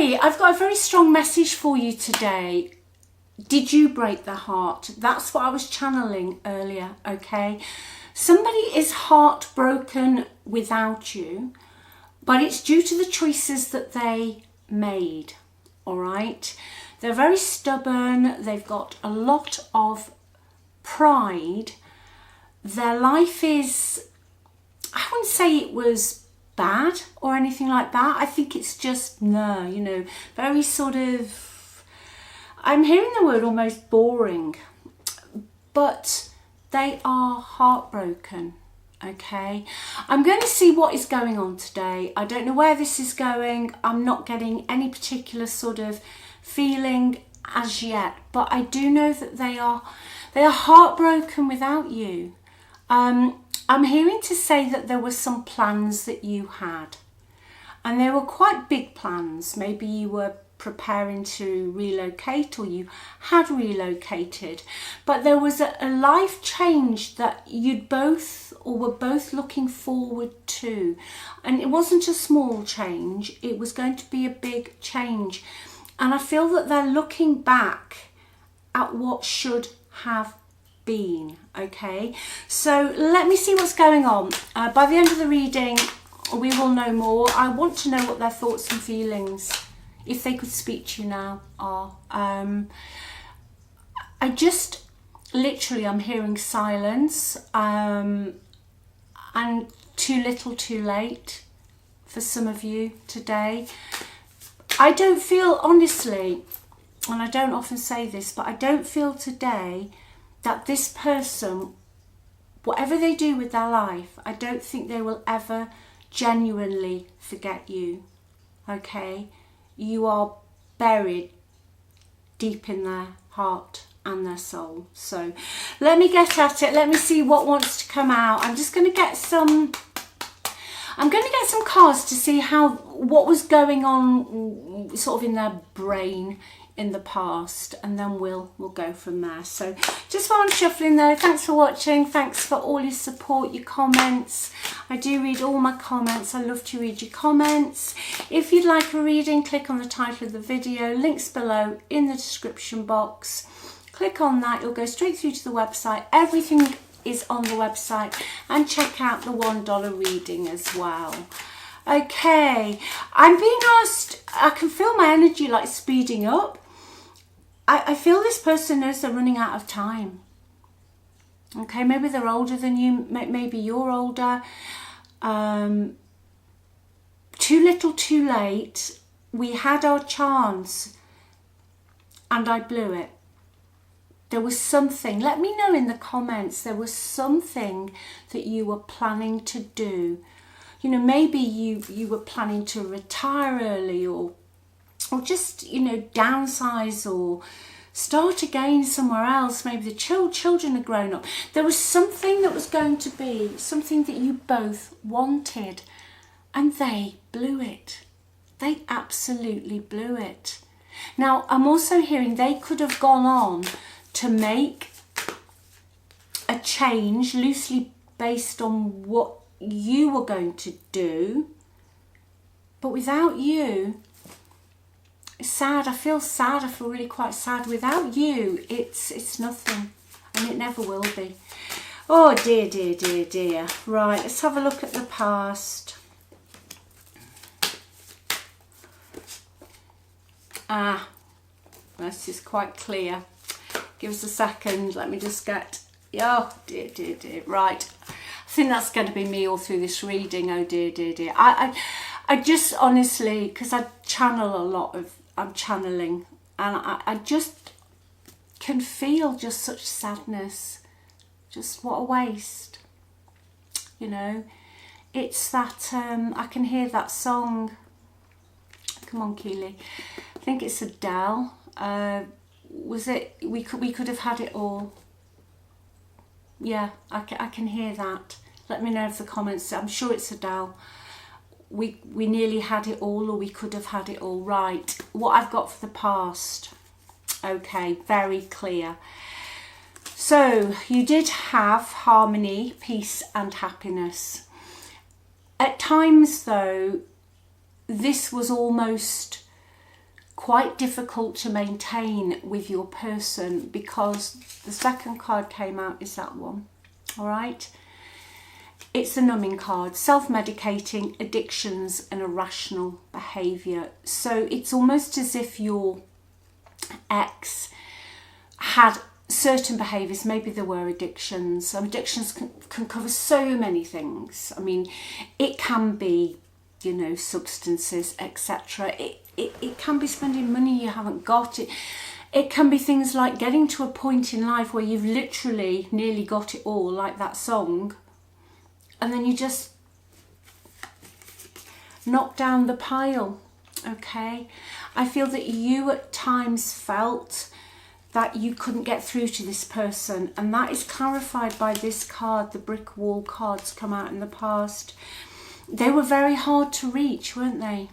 Okay, I've got a very strong message for you today. Did you break their heart? That's what I was channeling earlier, okay? Somebody is heartbroken without you, but it's due to the choices that they made, all right? They're very stubborn. They've got a lot of pride. Their life is, I wouldn't say it was bad or anything like that. I think it's just, very sort of, I'm hearing the word almost boring, but they are heartbroken, okay? I'm going to see what is going on today. I don't know where this is going. I'm not getting any particular sort of feeling as yet, but I do know that they are heartbroken without you. I'm hearing to say that there were some plans that you had, and they were quite big plans. Maybe you were preparing to relocate, or you had relocated, but there was a life change that you'd both, or were both, looking forward to, and it wasn't a small change. It was going to be a big change, and I feel that they're looking back at what should have been, okay? So let me see what's going on. By the end of the reading, we will know more. I want to know what their thoughts and feelings, if they could speak to you now, are. I just, literally, I'm hearing silence, and too little too late for some of you today. I don't feel, honestly, and I don't often say this, but I don't feel today that this person, whatever they do with their life, I don't think they will ever genuinely forget you, okay? You are buried deep in their heart and their soul. So let me get at it. Let me see what wants to come out. I'm just going to get some cards to see what was going on sort of in their brain in the past, and then we'll go from there. So just while I'm shuffling though, thanks for watching. Thanks for all your support, your comments. I do read all my comments. I love to read your comments. If you'd like a reading, click on the title of the video, links below in the description box. Click on that, you'll go straight through to the website. Everything is on the website, and check out the $1 reading as well. Okay, I'm being asked, I can feel my energy like speeding up. I feel this person knows they're running out of time. Okay, maybe they're older than you, maybe you're older. Too little too late. We had our chance and I blew it. There was something, let me know in the comments, there was something that you were planning to do. Maybe you were planning to retire early, or just, downsize, or start again somewhere else. Maybe the children are grown up. There was something that was going to be, something that you both wanted, and they blew it. They absolutely blew it. Now, I'm also hearing they could have gone on to make a change loosely based on what you were going to do, but without you, it's sad. I feel sad. I feel really quite sad. Without you, it's nothing, and it never will be. Oh dear, dear, dear, dear. Right, let's have a look at the past. This is quite clear. Give us a second. Let me just get. Oh dear, dear, dear. Right. I think that's going to be me all through this reading. Oh dear, dear, dear. I just honestly, because I channel a lot of, I'm channeling, and I just can feel just such sadness. Just what a waste. It's that, I can hear that song. Come on, Keeley. I think it's Adele. Was it, we could have had it all. Yeah, I can hear that. Let me know if the comments, I'm sure it's Adele. We nearly had it all, or we could have had it all. Right, what I've got for the past. Okay, very clear. So you did have harmony, peace and happiness. At times though, this was almost quite difficult to maintain with your person, because the second card came out is that one. All right. It's a numbing card, self-medicating, addictions and irrational behaviour. So it's almost as if your ex had certain behaviours, maybe there were addictions. Addictions can cover so many things. I mean, it can be, you know, substances, etc. It can be spending money you haven't got. It can be things like getting to a point in life where you've literally nearly got it all, like that song, and then you just knock down the pile, okay? I feel that you at times felt that you couldn't get through to this person, and that is clarified by this card. The brick wall cards come out in the past. They were very hard to reach, weren't they?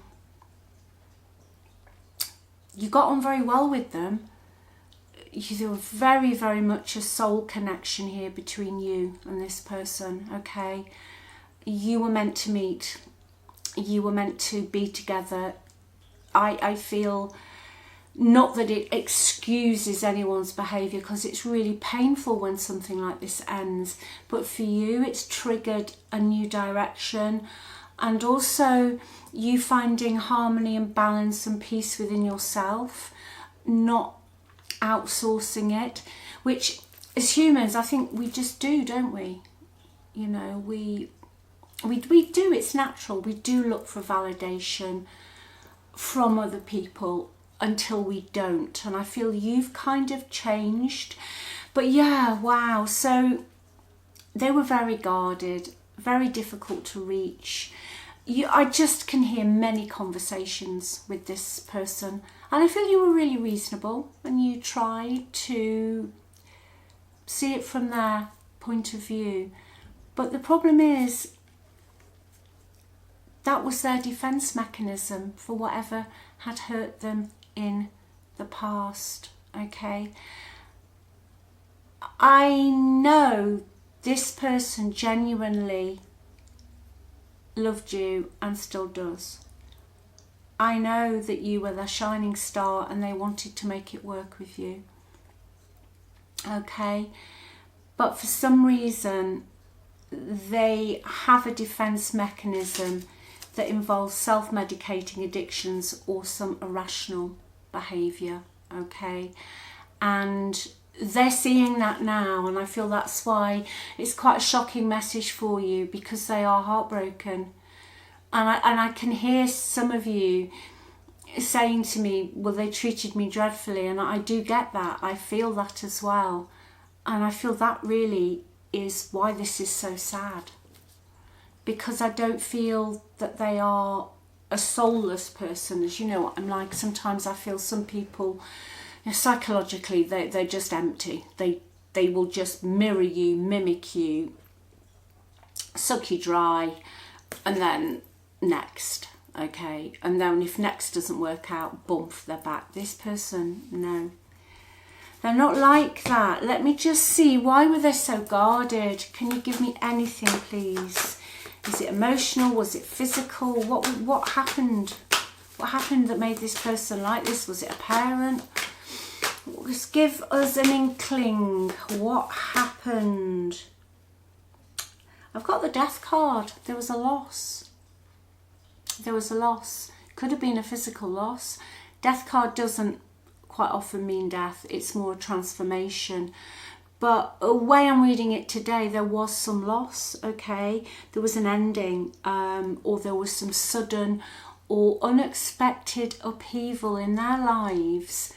You got on very well with them. There was very, very much a soul connection here between you and this person, okay? You were meant to meet. You were meant to be together. I feel, not that it excuses anyone's behaviour, because it's really painful when something like this ends, but for you it's triggered a new direction, and also you finding harmony and balance and peace within yourself, not outsourcing it, which as humans I think we just do, don't we? You know, we do, it's natural. We do look for validation from other people until we don't, and I feel you've kind of changed. But yeah, wow, so they were very guarded, very difficult to reach. I just can hear many conversations with this person, and I feel you were really reasonable and you tried to see it from their point of view. But the problem is, that was their defence mechanism for whatever had hurt them in the past, okay? I know this person genuinely loved you and still does. I know that you were their shining star and they wanted to make it work with you, okay? But for some reason they have a defence mechanism that involves self-medicating, addictions or some irrational behaviour, okay? And they're seeing that now, and I feel that's why it's quite a shocking message for you, because they are heartbroken. And I can hear some of you saying to me, well, they treated me dreadfully, and I do get that. I feel that as well. And I feel that really is why this is so sad, because I don't feel that they are a soulless person, as you know what I'm like. Sometimes I feel some people, you know, psychologically they're just empty. They will just mirror you, mimic you, suck you dry, and then next, okay? And then if next doesn't work out, bump, they're back. This person, no. They're not like that. Let me just see, why were they so guarded? Can you give me anything, please? Is it emotional? Was it physical? What happened? What happened that made this person like this? Was it a parent? Just give us an inkling. What happened? I've got the death card. There was a loss. There was a loss. Could have been a physical loss. Death card doesn't quite often mean death. It's more a transformation. But the way I'm reading it today, there was some loss, okay? There was an ending, or there was some sudden or unexpected upheaval in their lives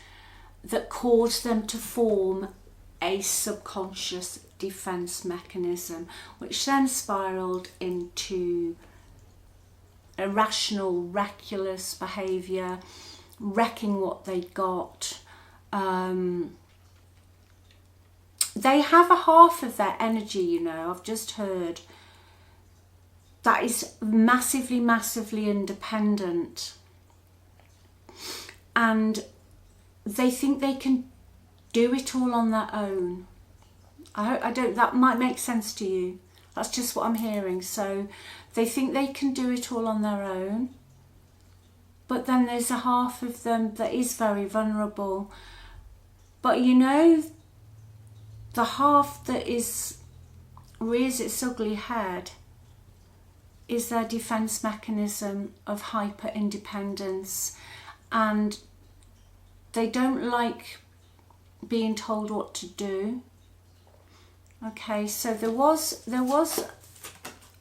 that caused them to form a subconscious defence mechanism, which then spiralled into irrational, reckless behaviour, wrecking what they got. They have a half of their energy, you know, I've just heard, that is massively, massively independent. And they think they can do it all on their own. I don't, that might make sense to you. That's just what I'm hearing. So they think they can do it all on their own. but then there's a half of them that is very vulnerable. But you know, the half that rears its ugly head is their defense mechanism of hyper independence, and they don't like being told what to do. Okay, so there was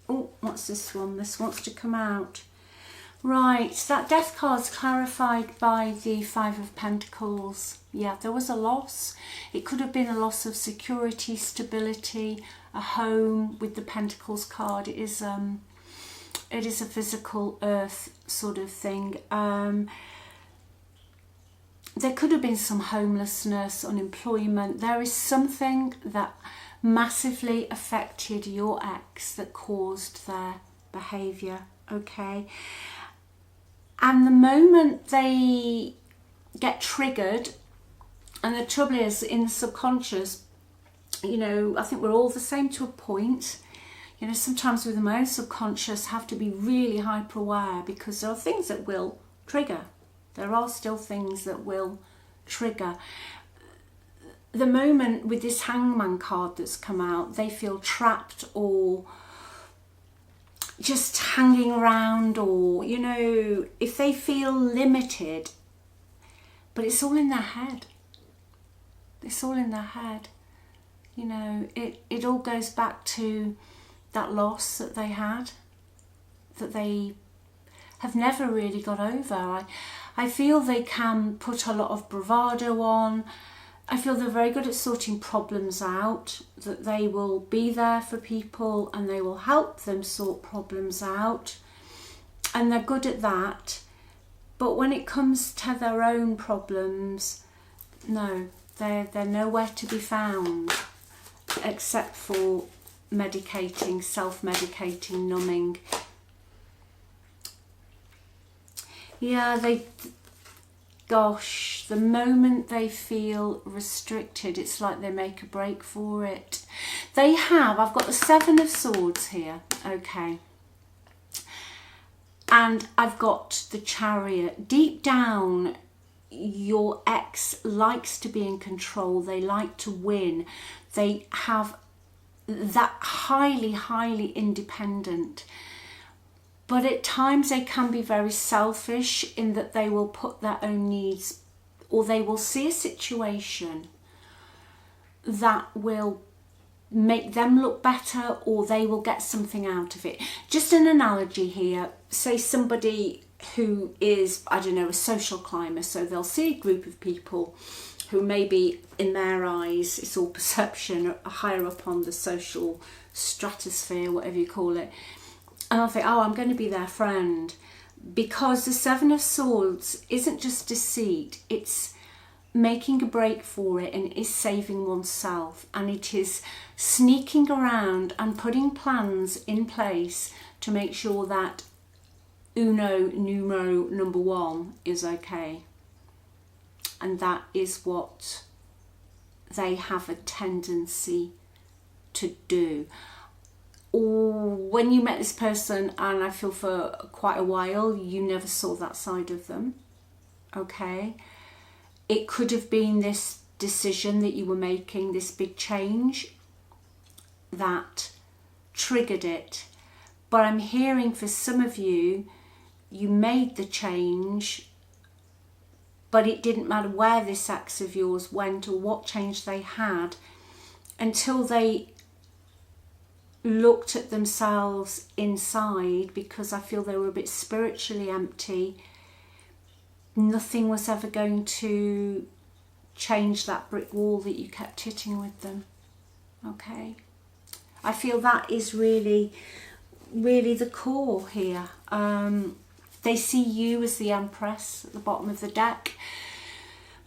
oh, what's this one? This wants to come out. Right, that death card's clarified by the Five of Pentacles. Yeah, there was a loss. It could have been a loss of security, stability, a home. With the Pentacles card, it is a physical earth sort of thing. There could have been some homelessness, unemployment. There is something that massively affected your ex that caused their behaviour, okay? And the moment they get triggered, and the trouble is, in the subconscious, you know, I think we're all the same to a point. You know, sometimes with my own subconscious, have to be really hyper aware, because there are things that will trigger. There are still things that will trigger. The moment with this Hangman card that's come out, they feel trapped or just hanging around, or, you know, if they feel limited, but it's all in their head. It's all in their head. You know, it all goes back to that loss that they had, that they have never really got over. I feel they can put a lot of bravado on. I feel they're very good at sorting problems out, that they will be there for people and they will help them sort problems out. And they're good at that. But when it comes to their own problems, no, they're nowhere to be found except for medicating, self-medicating, numbing. Yeah, gosh, the moment they feel restricted, it's like they make a break for it. I've got the Seven of Swords here, okay. And I've got the Chariot. Deep down, your ex likes to be in control. They like to win. They have that highly, highly independent. But at times they can be very selfish in that they will put their own needs, or they will see a situation that will make them look better, or they will get something out of it. Just an analogy here. Say somebody who is, I don't know, a social climber. So they'll see a group of people who maybe in their eyes, it's all perception, are higher up on the social stratosphere, whatever you call it. And I'll think, oh, I'm going to be their friend. Because the Seven of Swords isn't just deceit, it's making a break for it, and it is saving oneself. And it is sneaking around and putting plans in place to make sure that uno numero number one is okay. And that is what they have a tendency to do. Or when you met this person, and I feel for quite a while, you never saw that side of them, okay? It could have been this decision that you were making, this big change that triggered it. But I'm hearing for some of you, you made the change, but it didn't matter where this ex of yours went or what change they had, until they looked at themselves inside, because I feel they were a bit spiritually empty. Nothing was ever going to change that brick wall that you kept hitting with them, okay? I feel that is really, really the core here. They see you as the Empress at the bottom of the deck.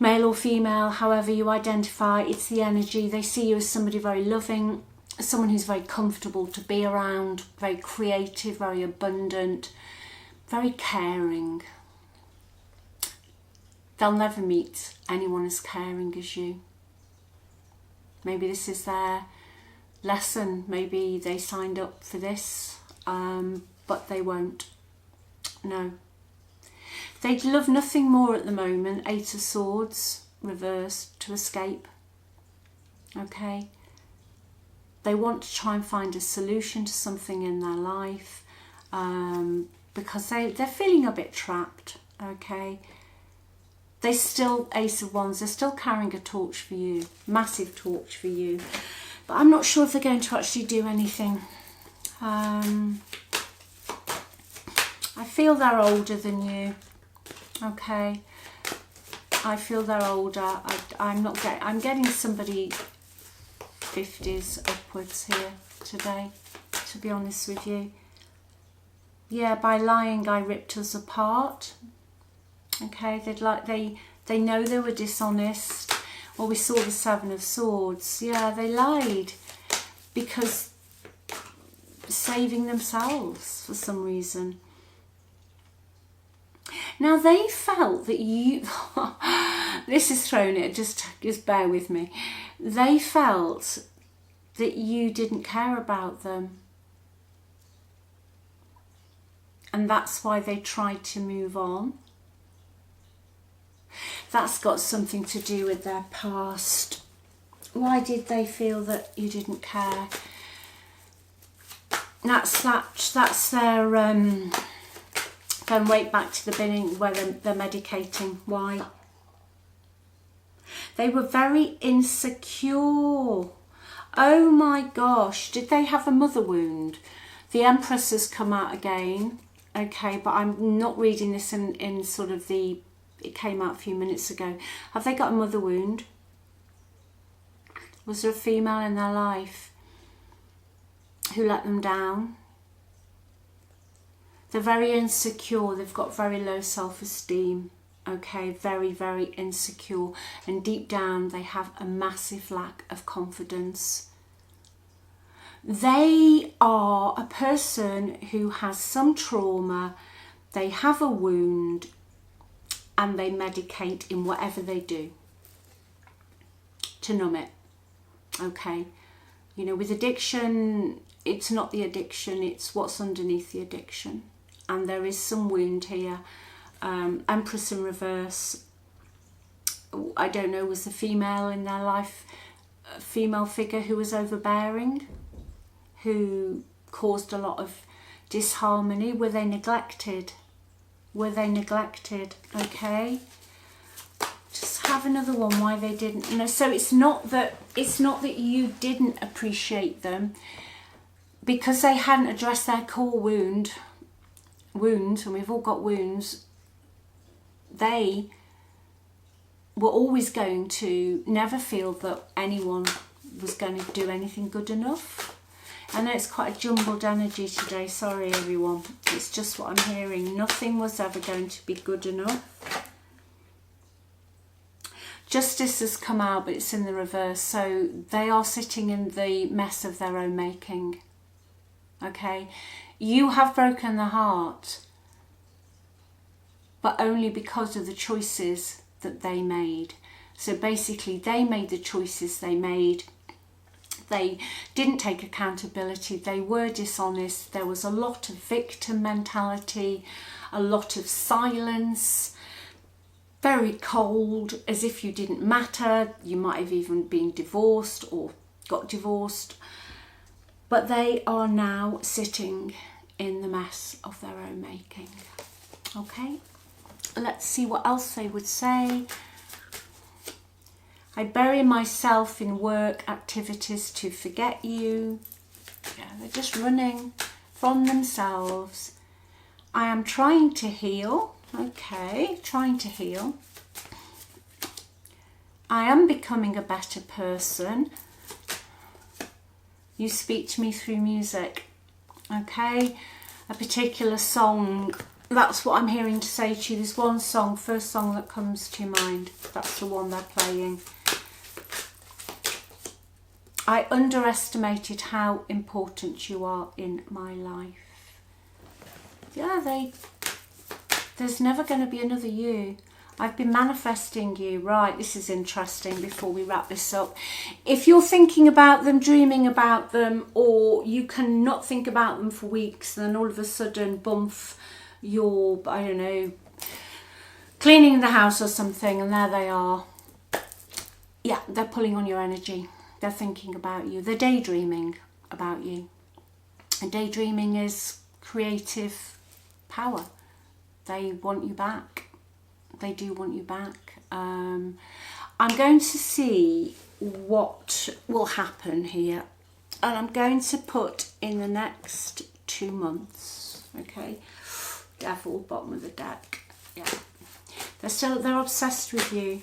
Male or female, however you identify, it's the energy. They see you as somebody very loving, someone who's very comfortable to be around, very creative, very abundant, very caring. They'll never meet anyone as caring as you. Maybe this is their lesson. Maybe they signed up for this, but they won't. No. They'd love nothing more at the moment. 8 of Swords, reversed, to escape. Okay. They want to try and find a solution to something in their life, because they're feeling a bit trapped. Okay. They still, Ace of Wands, they're still carrying a torch for you. Massive torch for you. But I'm not sure if they're going to actually do anything. I feel they're older than you. Okay. I feel they're older. I'm getting somebody 50s upwards here today, to be honest with you. Yeah, by lying I ripped us apart. Okay, they know they were dishonest. Well, we saw the 7 of Swords. Yeah, they lied because saving themselves for some reason. Now they felt that you this is thrown it, just bear with me. They felt that you didn't care about them. And that's why they tried to move on. That's got something to do with their past. Why did they feel that you didn't care? That's their going right back to the beginning where they're medicating. Why? They were very insecure. Oh my gosh, did they have a mother wound? The Empress has come out again. Okay, but I'm not reading this in sort of the, it came out a few minutes ago. Have they got a mother wound? Was there a female in their life who let them down? They're very insecure. They've got very low self-esteem. Okay, very, very insecure. And deep down, they have a massive lack of confidence. They are a person who has some trauma. They have a wound and they medicate in whatever they do to numb it. Okay. You know, with addiction, it's not the addiction, it's what's underneath the addiction. And there is some wound here. Empress in reverse. I don't know, was the female in their life a female figure who was overbearing, who caused a lot of disharmony? Were they neglected? Were they neglected? Okay. Just have another one. Why they didn't. You know, so it's not that you didn't appreciate them, because they hadn't addressed their core wound, and we've all got wounds. They were always going to never feel that anyone was going to do anything good enough. I know it's quite a jumbled energy today, sorry everyone. It's just what I'm hearing. Nothing was ever going to be good enough. Justice has come out, but it's in the reverse. So they are sitting in the mess of their own making. Okay? You have broken the heart, but only because of the choices that they made. So basically, they made the choices they made. They didn't take accountability. They were dishonest. There was a lot of victim mentality, a lot of silence, very cold, as if you didn't matter. You might have even been divorced or got divorced. But they are now sitting in the mess of their own making. Okay, let's see what else they would say. I bury myself in work activities to forget you. Yeah, they're just running from themselves. I am trying to heal. Okay, trying to heal. I am becoming a better person. You speak to me through music. Okay, a particular song. That's what I'm hearing to say to you. There's one song, first song that comes to your mind. That's the one they're playing. I underestimated how important you are in my life. Yeah, there's never going to be another you. I've been manifesting you. Right, this is interesting before we wrap this up. If you're thinking about them, dreaming about them, or you cannot think about them for weeks, then all of a sudden, bump, you're, I don't know, cleaning the house or something, and there they are. Yeah, they're pulling on your energy. They're thinking about you. They're daydreaming about you. And daydreaming is creative power. They want you back. They do want you back. I'm going to see what will happen here. And I'm going to put in the next 2 months. Okay. Devil, bottom of the deck. Yeah. They're obsessed with you.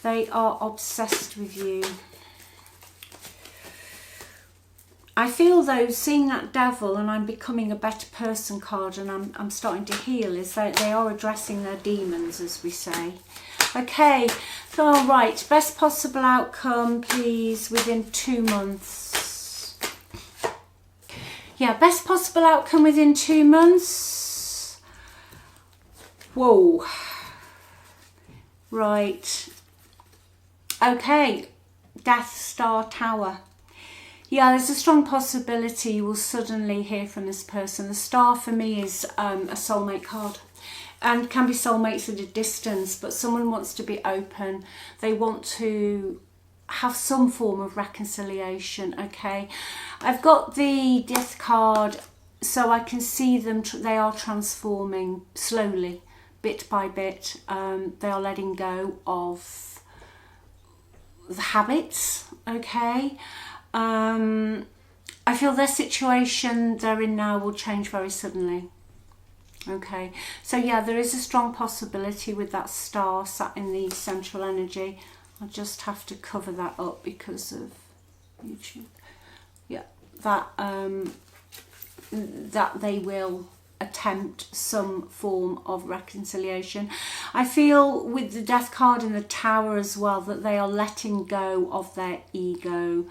They are obsessed with you. I feel though, seeing that devil and I'm becoming a better person card, and I'm starting to heal, is that they are addressing their demons, as we say. Okay, so all right, best possible outcome, please, within 2 months. Yeah, best possible outcome within 2 months. Whoa. Right. Okay, Death Star Tower. Yeah, there's a strong possibility you will suddenly hear from this person. The star for me is a soulmate card, and can be soulmates at a distance, but someone wants to be open. They want to have some form of reconciliation, okay? I've got the Death card, so I can see them, they are transforming slowly, bit by bit. They are letting go of the habits, okay? I feel their situation they're in now will change very suddenly. Okay, so yeah, there is a strong possibility with that star sat in the central energy. I'll just have to cover that up because of YouTube. Yeah, that they will attempt some form of reconciliation. I feel with the Death card and the Tower as well that they are letting go of their ego.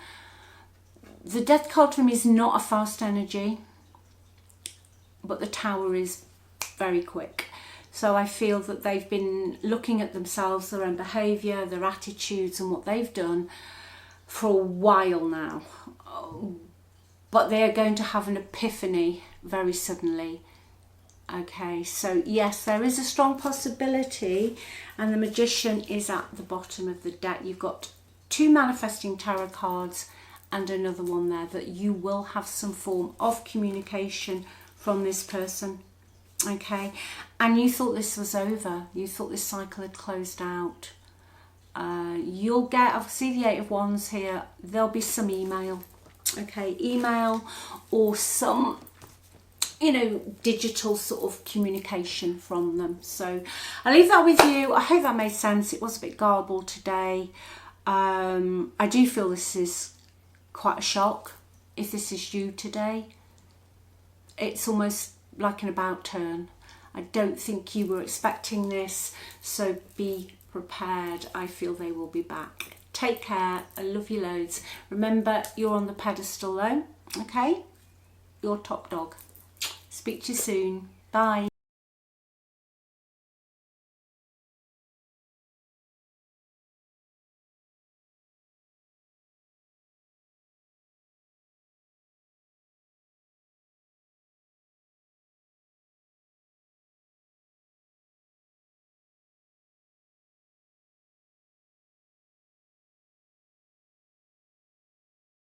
The Death card for me is not a fast energy, but the Tower is very quick. So I feel that they've been looking at themselves, their own behaviour, their attitudes and what they've done for a while now. But they are going to have an epiphany very suddenly. Okay, so yes, there is a strong possibility, and the Magician is at the bottom of the deck. You've got 2 manifesting tarot cards and another one there, that you will have some form of communication from this person. Okay, and you thought this was over. You thought this cycle had closed out. You'll get, I'll see the 8 of Wands here. There'll be some email. Okay, email or some, you know, digital sort of communication from them. So I'll leave that with you. I hope that made sense. It was a bit garbled today. I do feel this is quite a shock. If this is you today, it's almost like an about turn. I don't think you were expecting this, so be prepared. I feel they will be back. Take care. I love you loads. Remember, you're on the pedestal though. Okay, you're top dog. Speak to you soon. Bye.